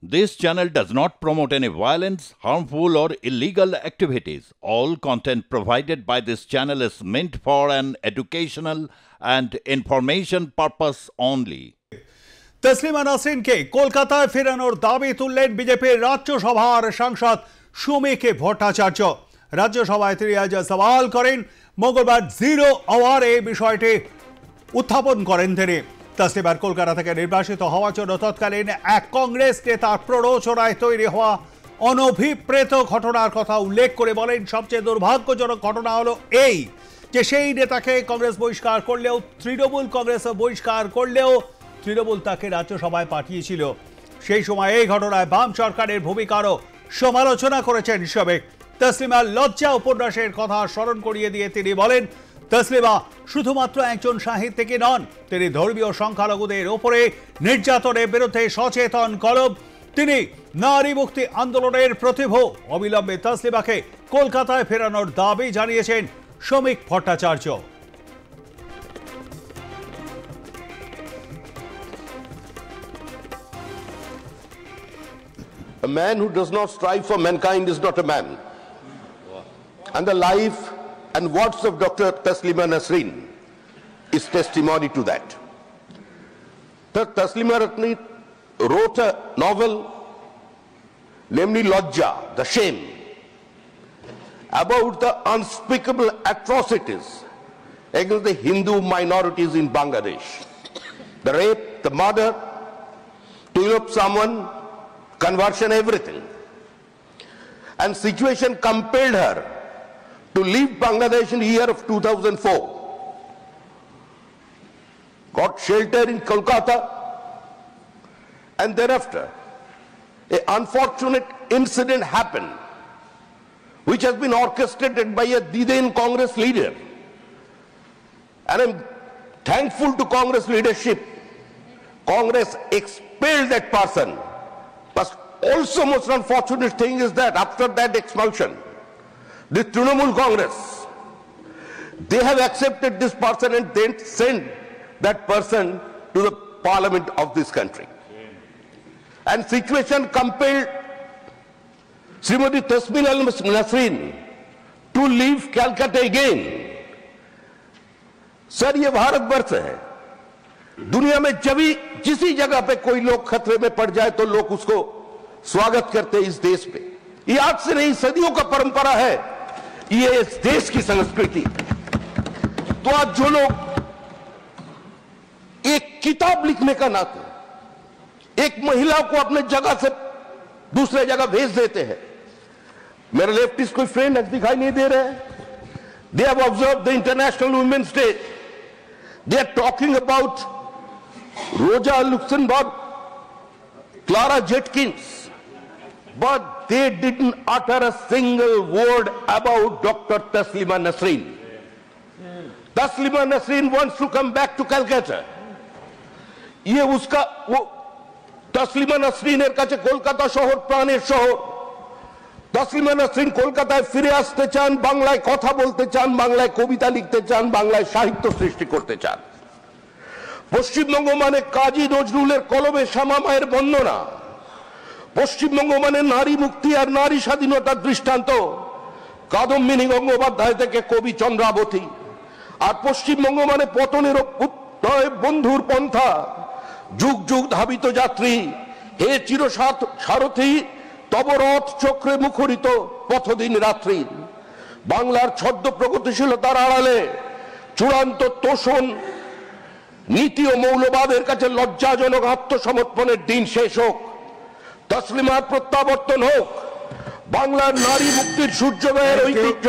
This channel does not promote any violence, harmful, or illegal activities. All content provided by this channel is meant for an educational and information purpose only. Taslima নাসরিনকে কলকাতায় ফেরানোর দাবি তুললেন বিজেপির রাজ্যসভার সাংসদ সমীক ভট্টাচার্য। রাজ্যসভায় তিনি আজ সওয়াল করেন। মঙ্গলবার জিরো আওয়ার এই বিষয়টি উত্থাপন করেন তিনি। তসলিমার কলকাতা থেকে নির্বাসিত হওয়ার জন্য তৎকালীন এক কংগ্রেস নেতার প্ররোচনায় তৈরি হওয়া অনভিপ্রেত ঘটনার কথা উল্লেখ করে বলেন, সবচেয়ে দুর্ভাগ্যজনক ঘটনা হলো এই যে সেই নেতাকে কংগ্রেস বহিষ্কার করলেও, তৃণমূল কংগ্রেস বহিষ্কার করলেও তৃণমূল তাকে রাজ্যসভায় পাঠিয়েছিল। সেই সময় এই ঘটনায় বাম সরকারের ভূমিকারও সমালোচনা করেছেন সমীক। তসলিমার লজ্জা উপন্যাসের কথা স্মরণ করিয়ে দিয়ে তিনি বলেন, তসলিমা শুধুমাত্র একজন সাহিত্যিকই নন, তিনি ধর্মীয় সংখ্যালঘুদের ওপরে নির্যাতনের বিরুদ্ধে সচেতন কলম। তিনি নারী মুক্তি আন্দোলনের প্রতিভূ। অবিলম্বে তসলিমাকে কলকাতায় ফেরানোর দাবি জানিয়েছেন Samik Bhattacharya. A man who does not strive for mankind is not a man. And the life and words of Dr. Taslima Nasreen is testimony to that. Taslima Nasreen wrote a novel, namely Lajja, the shame, about the unspeakable atrocities against the Hindu minorities in Bangladesh. The rape, the murder, to elope someone, conversion, everything. And situation compelled her to leave Bangladesh in the year of 2004. Got shelter in Kolkata, and thereafter an unfortunate incident happened which has been orchestrated by a then Congress leader. And I'm thankful to Congress leadership. Congress expelled that person. But also most unfortunate thing is that after that expulsion, the Trinamool Congress, they have accepted this person and then sent that person to the parliament of this country. And situation compelled Srimati Taslima Nasreen to leave Calcutta again. Sir, ये भारतवर्ष है। दुनिया में जब भी किसी जगह पे कोई लोग खतरे में पड़ जाए तो लोग उसको स्वागत करते हैं इस देश पे। ये आज से नहीं, सदियों का परंपरा है, ये इस देश की संस्कृति। तो आज जो लोग एक किताब लिखने का नाते एक महिला को अपने जगह से दूसरे जगह भेज देते हैं, मेरे लेफ्टिस्ट कोई फ्रेंड दिखाई नहीं दे रहे हैं। They have observed the international women's day, they are talking about Rosa Luxemburg, Clara Jetkins, but they didn't utter a single word about Dr. Taslima Nasreen. Taslima Nasreen wants to come back to Calcutta. ये उसका वो तस्लिमा नसरीনের কাছে কলকাতা শহর প্রাণের শহর। তসলিমা নসরিন কলকাতায় ফিরে আসতে চান, বাংলায় কথা বলতে চান, বাংলায় কবিতা লিখতে চান, বাংলায় সাহিত্য সৃষ্টি করতে চান। পশ্চিমবঙ্গ মানে কাজী নজরুলের কলমে শ্যামা মায়ের বন্দনা, পশ্চিমবঙ্গ মানে নারী মুক্তি আর নারী স্বাধীনতার দৃষ্টান্ত কাদম্বিনী গঙ্গোপাধ্যায় থেকে কবি চন্দ্রাবতী, আর পশ্চিমবঙ্গ মানে পতনের উত্তরে বন্ধুর পন্থা, যুগ যুগ ধাবিত যাত্রী, হে চির সারথী তব রথ চক্রে মুখরিত পথদিন রাত্রি। বাংলার ছদ্ম প্রগতিশীলতার আড়ালে চূড়ান্ত তোষণ নীতি ও মৌলবাদের কাছে লজ্জাজনক আত্মসমর্পণের দিন শেষ হোক, তসলিমার প্রত্যাবর্তন হোক, বাংলার নারী মুক্তির সূর্যোদয়ের ঐতিহ্য